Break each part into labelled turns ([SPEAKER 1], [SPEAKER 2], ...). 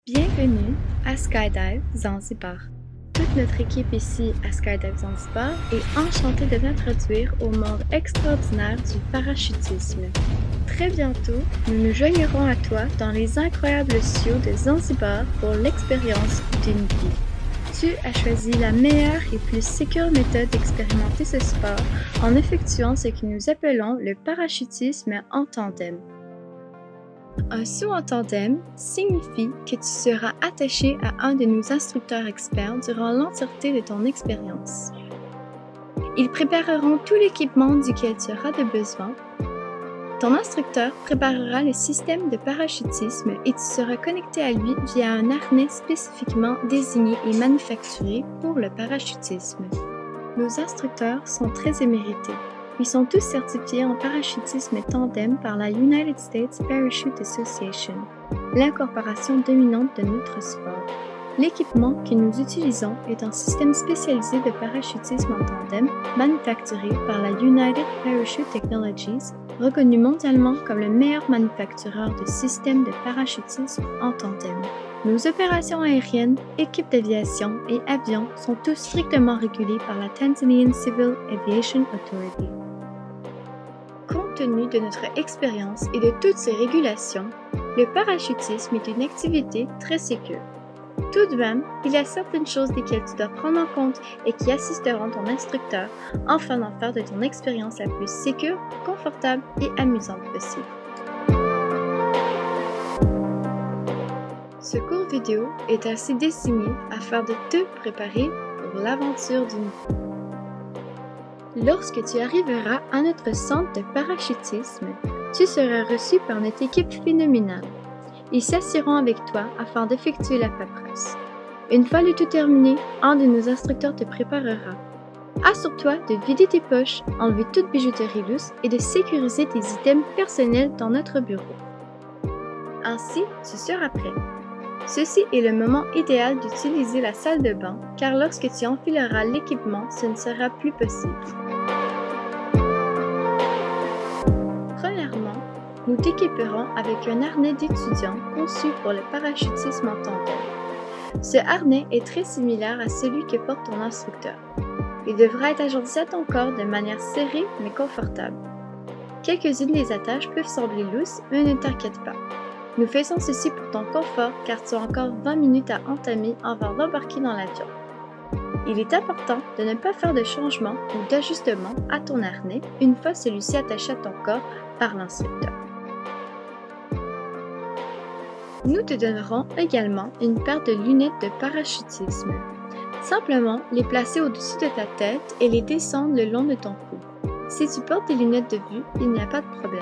[SPEAKER 1] Bienvenue à Skydive Zanzibar. Toute notre équipe ici à Skydive Zanzibar est enchantée de t'introduire au monde extraordinaire du parachutisme. Très bientôt, nous nous joignerons à toi dans les incroyables cieux de Zanzibar pour l'expérience d'une vie. Tu as choisi la meilleure et plus sécure méthode d'expérimenter ce sport en effectuant ce que nous appelons le parachutisme en tandem. Un saut en tandem signifie que tu seras attaché à un de nos instructeurs experts durant l'entièreté de ton expérience. Ils prépareront tout l'équipement duquel tu auras besoin. Ton instructeur préparera le système de parachutisme et tu seras connecté à lui via un harnais spécifiquement désigné et manufacturé pour le parachutisme. Nos instructeurs sont très émérités. Ils sont tous certifiés en parachutisme tandem par la United States Parachute Association, l'incorporation dominante de notre sport. L'équipement que nous utilisons est un système spécialisé de parachutisme en tandem manufacturé par la United Parachute Technologies, reconnu mondialement comme le meilleur manufactureur de systèmes de parachutisme en tandem. Nos opérations aériennes, équipes d'aviation et avions sont tous strictement régulés par la Tanzanian Civil Aviation Authority. Compte tenu de notre expérience et de toutes ces régulations, le parachutisme est une activité très sécure. Tout de même, il y a certaines choses desquelles tu dois prendre en compte et qui assisteront ton instructeur afin d'en faire de ton expérience la plus sécure, confortable et amusante possible. Ce court vidéo est ainsi destiné afin de te préparer pour l'aventure d'une vie. Lorsque tu arriveras à notre centre de parachutisme, tu seras reçu par notre équipe phénoménale. Ils s'assieront avec toi afin d'effectuer la paperasse. Une fois le tout terminé, un de nos instructeurs te préparera. Assure-toi de vider tes poches, enlever toute bijouterie lousse et de sécuriser tes items personnels dans notre bureau. Ainsi, tu seras prêt. Ceci est le moment idéal d'utiliser la salle de bain, car lorsque tu enfileras l'équipement, ce ne sera plus possible. Premièrement, nous t'équiperons avec un harnais d'étudiant conçu pour le parachutisme en tandem. Ce harnais est très similaire à celui que porte ton instructeur. Il devra être agendi à ton corps de manière serrée mais confortable. Quelques-unes des attaches peuvent sembler lousses, mais ne t'inquiète pas. Nous faisons ceci pour ton confort car tu as encore 20 minutes à entamer avant d'embarquer dans l'avion. Il est important de ne pas faire de changement ou d'ajustement à ton harnais une fois celui-ci attaché à ton corps par l'instructeur. Nous te donnerons également une paire de lunettes de parachutisme. Simplement les placer au-dessus de ta tête et les descendre le long de ton cou. Si tu portes des lunettes de vue, il n'y a pas de problème.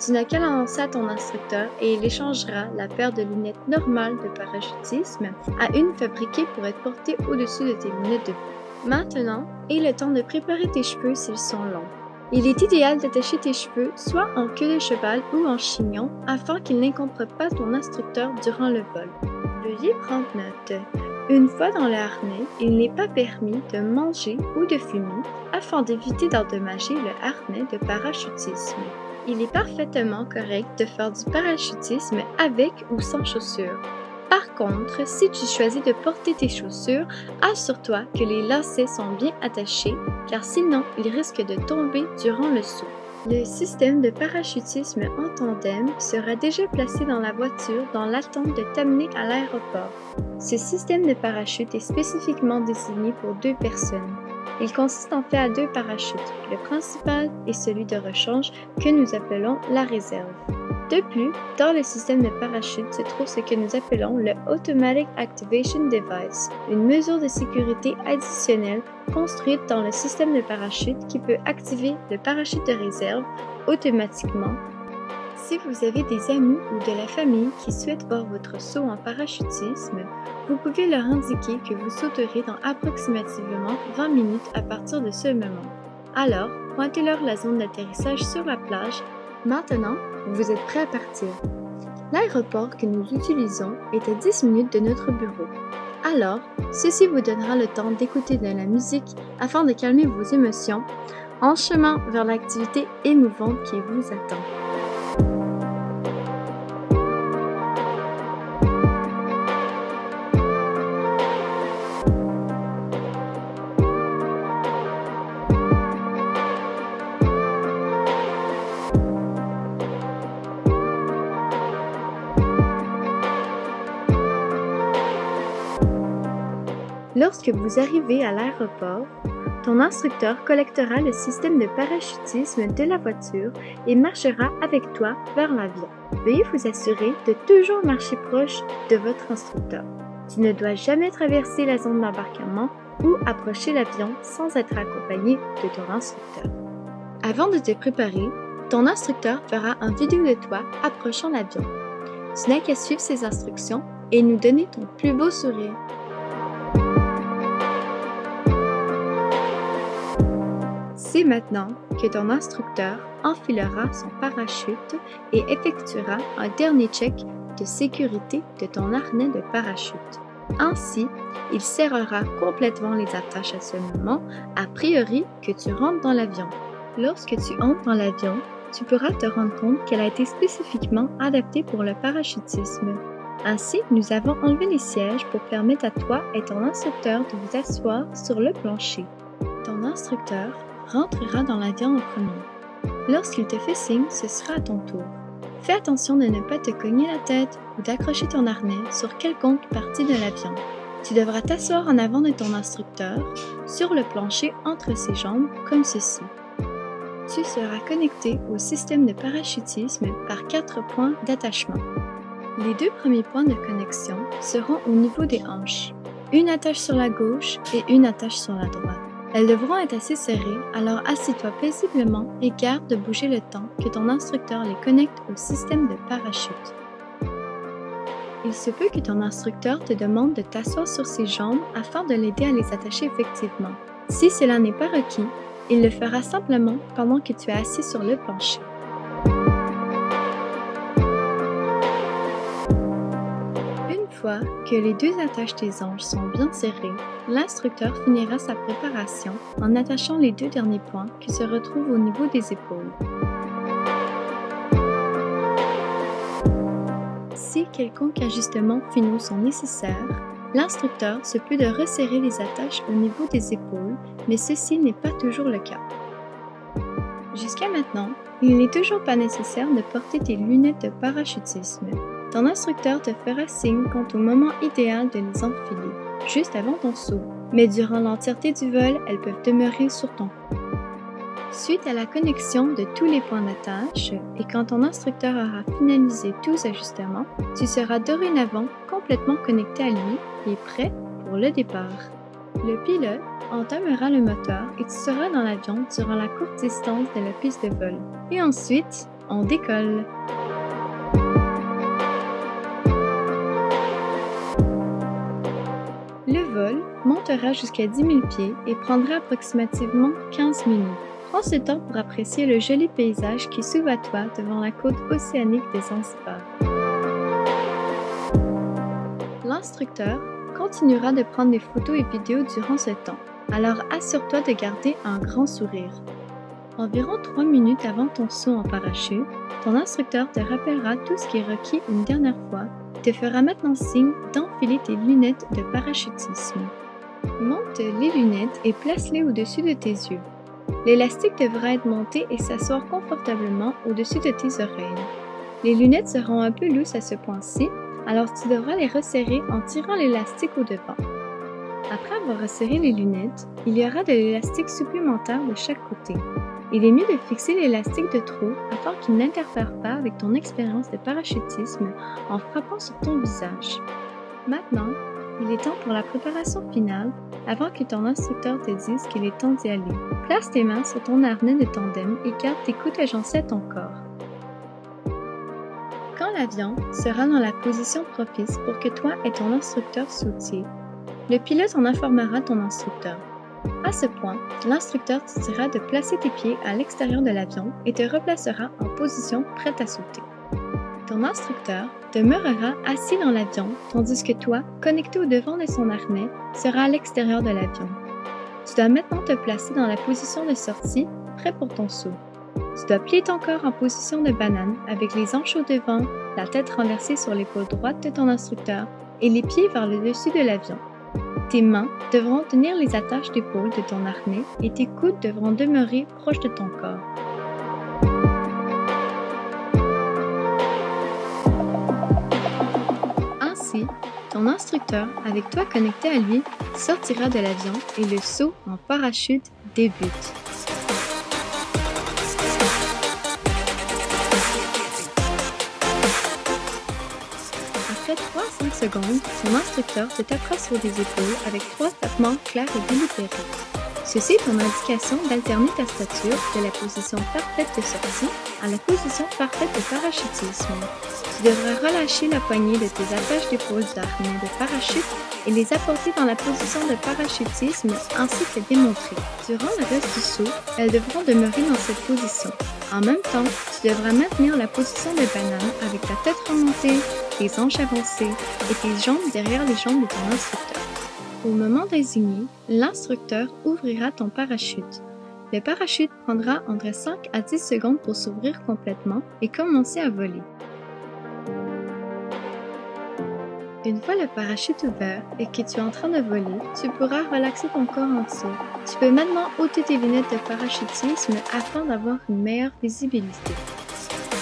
[SPEAKER 1] Tu n'as qu'à l'annoncer à ton instructeur et il échangera la paire de lunettes normales de parachutisme à une fabriquée pour être portée au-dessus de tes lunettes de vue. Maintenant est le temps de préparer tes cheveux s'ils sont longs. Il est idéal d'attacher tes cheveux soit en queue de cheval ou en chignon afin qu'ils n'encombrent pas ton instructeur durant le vol. Veuillez prendre note. Une fois dans le harnais, il n'est pas permis de manger ou de fumer afin d'éviter d'endommager le harnais de parachutisme. Il est parfaitement correct de faire du parachutisme avec ou sans chaussures. Par contre, si tu choisis de porter tes chaussures, assure-toi que les lacets sont bien attachés, car sinon, ils risquent de tomber durant le saut. Le système de parachutisme en tandem sera déjà placé dans la voiture dans l'attente de t'amener à l'aéroport. Ce système de parachute est spécifiquement désigné pour 2 personnes. Il consiste en fait à 2 parachutes, le principal et celui de rechange que nous appelons la réserve. De plus, dans le système de parachute se trouve ce que nous appelons le Automatic Activation Device, une mesure de sécurité additionnelle construite dans le système de parachute qui peut activer le parachute de réserve automatiquement. Si vous avez des amis ou de la famille qui souhaitent voir votre saut en parachutisme, vous pouvez leur indiquer que vous sauterez dans approximativement 20 minutes à partir de ce moment. Alors, pointez-leur la zone d'atterrissage sur la plage. Maintenant, vous êtes prêts à partir. L'aéroport que nous utilisons est à 10 minutes de notre bureau. Alors, ceci vous donnera le temps d'écouter de la musique afin de calmer vos émotions en chemin vers l'activité émouvante qui vous attend. Lorsque vous arrivez à l'aéroport, ton instructeur collectera le système de parachutisme de la voiture et marchera avec toi vers l'avion. Veuillez vous assurer de toujours marcher proche de votre instructeur. Tu ne dois jamais traverser la zone d'embarquement ou approcher l'avion sans être accompagné de ton instructeur. Avant de te préparer, ton instructeur fera une vidéo de toi approchant l'avion. Tu n'as qu'à suivre ses instructions et nous donner ton plus beau sourire. C'est maintenant que ton instructeur enfilera son parachute et effectuera un dernier check de sécurité de ton harnais de parachute. Ainsi, il serrera complètement les attaches à ce moment, a priori que tu rentres dans l'avion. Lorsque tu entres dans l'avion, tu pourras te rendre compte qu'elle a été spécifiquement adaptée pour le parachutisme. Ainsi, nous avons enlevé les sièges pour permettre à toi et ton instructeur de vous asseoir sur le plancher. Ton instructeur rentrera dans l'avion en premier. Lorsqu'il te fait signe, ce sera à ton tour. Fais attention de ne pas te cogner la tête ou d'accrocher ton harnais sur quelconque partie de l'avion. Tu devras t'asseoir en avant de ton instructeur, sur le plancher entre ses jambes, comme ceci. Tu seras connecté au système de parachutisme par 4 points d'attachement. Les 2 premiers points de connexion seront au niveau des hanches, une attache sur la gauche et une attache sur la droite. Elles devront être assez serrées, alors assis-toi paisiblement et garde de bouger le temps que ton instructeur les connecte au système de parachute. Il se peut que ton instructeur te demande de t'asseoir sur ses jambes afin de l'aider à les attacher effectivement. Si cela n'est pas requis, il le fera simplement pendant que tu es assis sur le plancher. Une fois que les 2 attaches des hanches sont bien serrées, l'instructeur finira sa préparation en attachant les 2 derniers points qui se retrouvent au niveau des épaules. Si quelconque ajustement finaux sont nécessaires, l'instructeur se peut de resserrer les attaches au niveau des épaules, mais ceci n'est pas toujours le cas. Jusqu'à maintenant, il n'est toujours pas nécessaire de porter tes lunettes de parachutisme. Ton instructeur te fera signe quant au moment idéal de les enfiler, juste avant ton saut, mais durant l'entièreté du vol, elles peuvent demeurer sur ton cou. Suite à la connexion de tous les points d'attache et quand ton instructeur aura finalisé tous les ajustements, tu seras dorénavant complètement connecté à lui et prêt pour le départ. Le pilote entamera le moteur et tu seras dans l'avion durant la courte distance de la piste de vol. Et ensuite, on décolle. Le vol montera jusqu'à 10 000 pieds et prendra approximativement 15 minutes. Prends ce temps pour apprécier le joli paysage qui s'ouvre à toi devant la côte océanique de Zanzibar. L'instructeur continuera de prendre des photos et vidéos durant ce temps, alors assure-toi de garder un grand sourire. Environ 3 minutes avant ton saut en parachute, ton instructeur te rappellera tout ce qui est requis une dernière fois et te fera maintenant signe d'enfiler tes lunettes de parachutisme. Monte les lunettes et place-les au-dessus de tes yeux. L'élastique devra être monté et s'asseoir confortablement au-dessus de tes oreilles. Les lunettes seront un peu lousses à ce point-ci, alors tu devras les resserrer en tirant l'élastique au devant. Après avoir resserré les lunettes, il y aura de l'élastique supplémentaire de chaque côté. Il est mieux de fixer l'élastique de trop afin qu'il n'interfère pas avec ton expérience de parachutisme en frappant sur ton visage. Maintenant, il est temps pour la préparation finale avant que ton instructeur te dise qu'il est temps d'y aller. Place tes mains sur ton harnais de tandem et garde tes coudes agencés à ton corps. Quand l'avion sera dans la position propice pour que toi et ton instructeur sautiez, le pilote en informera ton instructeur. À ce point, l'instructeur te dira de placer tes pieds à l'extérieur de l'avion et te replacera en position prête à sauter. Ton instructeur demeurera assis dans l'avion, tandis que toi, connecté au devant de son harnais, seras à l'extérieur de l'avion. Tu dois maintenant te placer dans la position de sortie, prêt pour ton saut. Tu dois plier ton corps en position de banane, avec les hanches au devant, la tête renversée sur l'épaule droite de ton instructeur et les pieds vers le dessus de l'avion. Tes mains devront tenir les attaches d'épaule de ton harnais et tes coudes devront demeurer proches de ton corps. Ainsi, ton instructeur, avec toi connecté à lui, sortira de l'avion et le saut en parachute débute. Après 3 à 5 secondes, ton instructeur te tapera sur les épaules avec 3 tapements clairs et délibérés. Ceci est ton indication d'alterner ta stature de la position parfaite de sortie à la position parfaite de parachutisme. Tu devras relâcher la poignée de tes attaches d'épaules d'harnais de parachute et les apporter dans la position de parachutisme ainsi que démontré. Durant le reste du saut, elles devront demeurer dans cette position. En même temps, tu devras maintenir la position de banane avec ta tête remontée, tes hanches avancées et tes jambes derrière les jambes de ton instructeur. Au moment désigné, l'instructeur ouvrira ton parachute. Le parachute prendra entre 5 à 10 secondes pour s'ouvrir complètement et commencer à voler. Une fois le parachute ouvert et que tu es en train de voler, tu pourras relaxer ton corps entier. Tu peux maintenant ôter tes lunettes de parachutisme afin d'avoir une meilleure visibilité.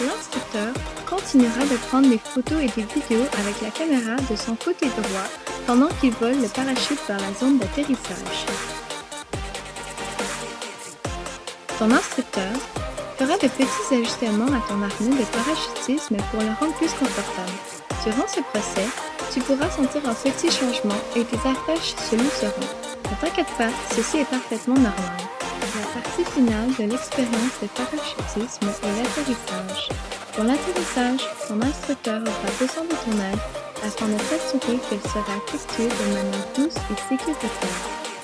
[SPEAKER 1] L'instructeur continuera de prendre des photos et des vidéos avec la caméra de son côté droit pendant qu'il vole le parachute vers la zone d'atterrissage. Ton instructeur fera de petits ajustements à ton harnais de parachutisme pour le rendre plus confortable. Durant ce procès, tu pourras sentir un petit changement et tes attaches se lousseront. Ne t'inquiète pas, ceci est parfaitement normal. La partie finale de l'expérience de parachutisme est l'atterrissage. Pour l'atterrissage, ton instructeur aura besoin de ton aide afin de s'assurer qu'elle sera effectuée de manière douce et sécuritaire.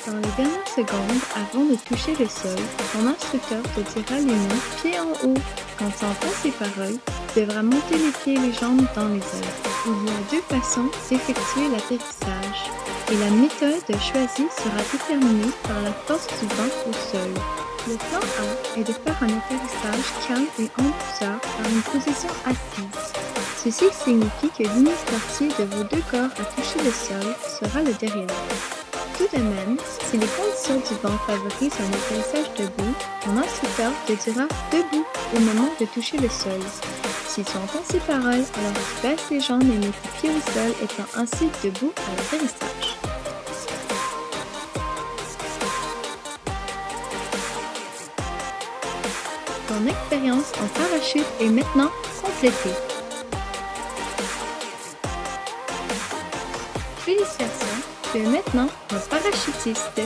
[SPEAKER 1] Dans les dernières secondes, avant de toucher le sol, ton instructeur te dira les mots « pieds en haut ». Quand tu entends ces paroles, tu devras monter les pieds et les jambes dans les airs. Il y a 2 façons d'effectuer l'atterrissage et la méthode choisie sera déterminée par la force du vent au sol. Le plan A est de faire un atterrissage calme et en douceur par une position assise. Ceci signifie que l'unique partie de vos 2 corps à toucher le sol sera le derrière. Tout de même, si les conditions du vent favorisent un atterrissage debout, ton instructeur te dira « debout » au moment de toucher le sol. Si tu entends ces paroles, alors tu baisses les jambes et mets tes pieds au sol, étant ainsi debout à l'atterrissage. Ton expérience en parachute est maintenant complétée. Félicitations, tu es maintenant un parachutiste.